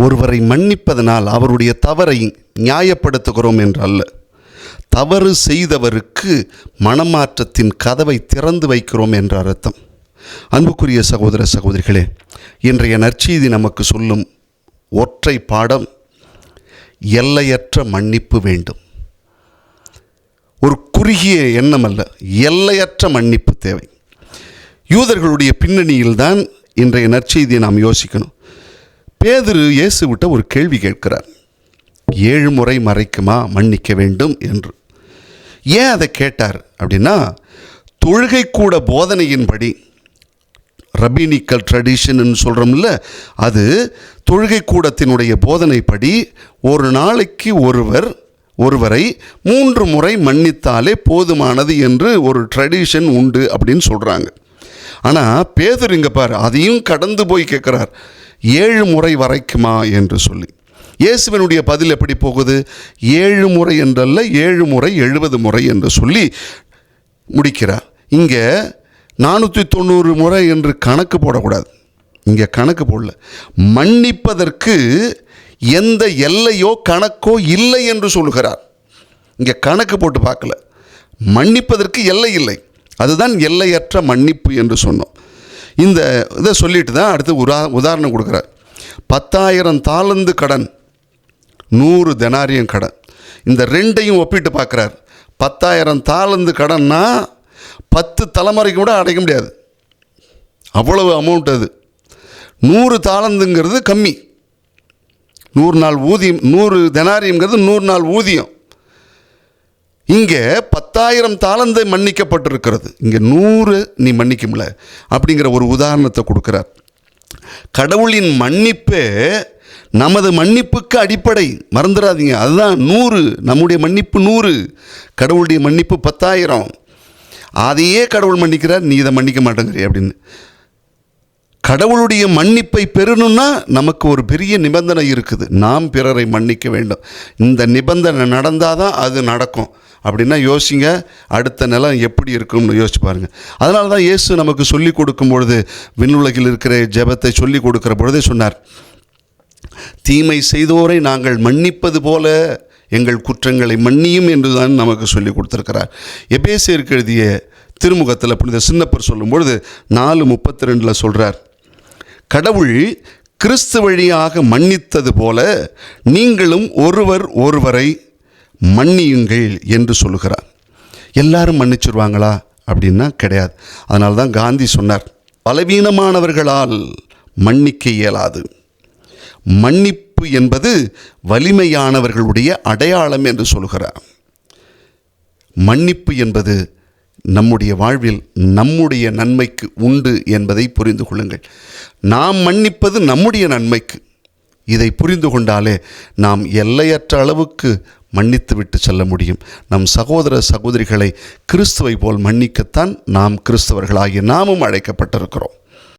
ஒருவரை மன்னிப்பதனால் அவருடைய தவறை நியாயப்படுத்துகிறோம் என்றல்ல, தவறு செய்தவருக்கு மனமாற்றத்தின் கதவை திறந்து வைக்கிறோம் என்ற அர்த்தம். அன்புக்குரிய சகோதர சகோதரிகளே, இன்றைய நற்செய்தி நமக்கு சொல்லும் ஒற்றை பாடம், எல்லையற்ற மன்னிப்பு வேண்டும். ஒரு குறுகிய எண்ணம் அல்ல, எல்லையற்ற மன்னிப்பு தேவை. யூதர்களுடைய பின்னணியில்தான் இன்றைய நற்செய்தியை நாம் யோசிக்கணும். பேதுரு இயேசுவிட்ட ஒரு கேள்வி கேட்கிறார், 7 முறை மறைக்குமா மன்னிக்க வேண்டும் என்று. ஏன் அதை கேட்டார் அப்படின்னா, தொழுகை கூட போதனையின்படி, ரபீனிக்கல் ட்ரெடிஷன் சொல்கிறோம்ல, அது தொழுகை கூடத்தினுடைய போதனைப்படி ஒரு நாளைக்கு ஒருவரை 3 முறை மன்னித்தாலே போதுமானது என்று ஒரு ட்ரெடிஷன் உண்டு அப்படின்னு சொல்கிறாங்க. ஆனால் பேதுரு இங்கே பாரு, அதையும் கடந்து போய் கேட்குறார், 7 முறை வரைக்குமா என்று சொல்லி. இயேசுவினுடைய பதில் எப்படி போகுது? 7 முறை என்றல்ல, 7 முறை 70 முறை என்று சொல்லி முடிக்கிறார். இங்கே 490 முறை என்று கணக்கு போடக்கூடாது. இங்கே கணக்கு போடல. மன்னிப்பதற்கு எந்த எல்லையோ கணக்கோ இல்லை என்று சொல்கிறார். இங்கே கணக்கு போட்டு பார்க்கல. மன்னிப்பதற்கு எல்லை இல்லை, அதுதான் எல்லையற்ற மன்னிப்பு என்று சொன்னோம். இந்த இதை சொல்லிட்டு தான் அடுத்து உதாரணம் கொடுக்குறார். 10,000 தாலந்து கடன், 100 தெனாரியம் கடன், இந்த ரெண்டையும் ஒப்பிட்டு பார்க்குறார். 10,000 தாலந்து கடன்னா 10 தலைமுறைக்கு கூட அடைக்க முடியாது, அவ்வளவு அமௌண்ட் அது. 100 தாலந்துங்கிறது கம்மி, 100 நாள் ஊதியம். 100 தெனாரியம்ங்கிறது 100 நாள் ஊதியம். இங்கே 10,000 தாலந்தை மன்னிக்கப்பட்டிருக்கிறது, இங்கே 100 நீ மன்னிக்கும்ல அப்படிங்கிற ஒரு உதாரணத்தை கொடுக்குறார். கடவுளின் மன்னிப்பே நமது மன்னிப்புக்கு அடிப்படை, மறந்துடாதீங்க. அதுதான் 100, நம்முடைய மன்னிப்பு 100, கடவுளுடைய மன்னிப்பு 10,000. அதையே கடவுள் மன்னிக்கிறார், நீ இதை மன்னிக்க மாட்டேங்கிற அப்படின்னு. கடவுளுடைய மன்னிப்பை பெறணும்னா நமக்கு ஒரு பெரிய நிபந்தனை இருக்குது, நாம் பிறரை மன்னிக்க வேண்டும். இந்த நிபந்தனை நடந்தால் தான் அது நடக்கும். அப்படின்னா யோசிங்க, அடுத்த நிலம் எப்படி இருக்கும்னு யோசிச்சு பாருங்கள். அதனால தான் இயேசு நமக்கு சொல்லிக் கொடுக்கும் பொழுது, விண்ணுலகில் இருக்கிற ஜெபத்தை சொல்லிக் கொடுக்குற பொழுதே சொன்னார், தீமை செய்தோரை நாங்கள் மன்னிப்பது போல எங்கள் குற்றங்களை மன்னியும் என்று தான் நமக்கு சொல்லி கொடுத்துருக்கிறார். எபேசியருக்கு எழுதிய திருமுகத்தில் புனித சின்னப்பர் சொல்லும் பொழுது 4:32 சொல்கிறார், கடவுள் கிறிஸ்து வழியாக மன்னித்தது போல நீங்களும் ஒருவரை மன்னியுங்கள் என்று சொல்லுகிறார். எல்லாரும் மன்னிச்சிருவாங்களா அப்படின்னா கிடையாது. அதனால தான் காந்தி சொன்னார், பலவீனமானவர்களால் மன்னிக்க இயலாது, மன்னிப்பு என்பது வலிமையானவர்களுடைய அடையாளம் என்று சொல்கிறார். மன்னிப்பு என்பது நம்முடைய வாழ்வில் நம்முடைய நன்மைக்கு உண்டு என்பதை புரிந்து கொள்ளுங்கள். நாம் மன்னிப்பது நம்முடைய நன்மைக்கு. இதை புரிந்து கொண்டாலே நாம் எல்லையற்ற அளவுக்கு மன்னித்து விட்டு செல்ல முடியும். நம் சகோதர சகோதரிகளை கிறிஸ்துவை போல் மன்னிக்கத்தான் நாம் கிறிஸ்தவர்களாகிய நாமும் அழைக்கப்பட்டிருக்கிறோம்.